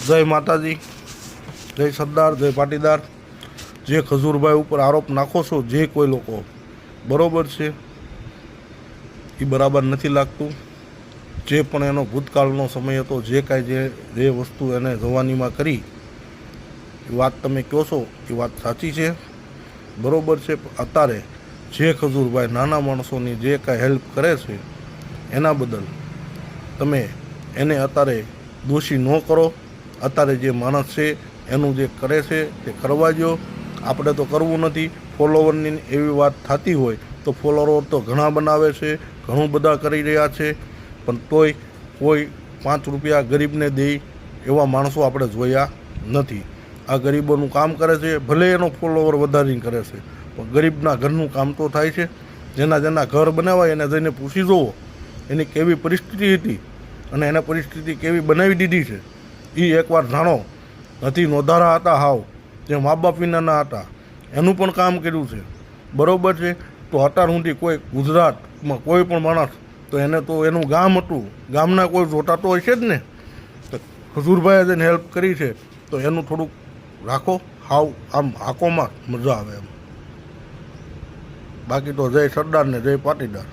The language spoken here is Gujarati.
જય માતાજી, જય સરદાર, જય પાટીદાર। જે ખજૂરભાઈ ઉપર આરોપ નાખો છો જે કોઈ લોકો, બરાબર છે, એ બરાબર નથી લાગતું। જે પણ એનો ભૂતકાળનો સમય હતો, જે કાંઈ જે વસ્તુ એને જવાનીમાં કરી, એ વાત તમે કહો છો એ વાત સાચી છે, બરાબર છે। અત્યારે જે ખજૂરભાઈ નાના માણસોની જે કાંઈ હેલ્પ કરે છે એના બદલ તમે એને અત્યારે દોષી ન કરો। અત્યારે જે માણસ છે એનું જે કરે છે તે કરવા દો, આપણે તો કરવું નથી। ફોલોવરની એવી વાત થતી હોય તો ફોલોવર તો ઘણા બનાવે છે, ઘણું બધા કરી રહ્યા છે, પણ તોય કોઈ 5 રૂપિયા ગરીબને દે એવા માણસો આપણે જોયા નથી। આ ગરીબોનું કામ કરે છે, ભલે એનો ફોલોવર વધારીને કરે છે, પણ ગરીબના ઘરનું કામ તો થાય છે। જેના ઘર બનાવાય એને જઈને પૂછી જુઓ એની કેવી પરિસ્થિતિ હતી અને એને પરિસ્થિતિ કેવી બનાવી દીધી છે એ એકવાર જાણો। નથી નોંધારા હતા હાવ, જે મા બાપ વિનાના હતા, એનું પણ કામ કર્યું છે, બરાબર છે। તો અત્યાર સુધી કોઈ ગુજરાતમાં કોઈ પણ માણસ તો એને તો એનું ગામ હતું, ગામના કોઈ જોતા તો હશે જ ને। તો ખજૂરભાઈએ જેને હેલ્પ કરી છે તો એનું થોડુંક રાખો, હાવ આમ હાકોમાં મજા આવે એમ। બાકી તો જય સરદાર ને જય પાટીદાર।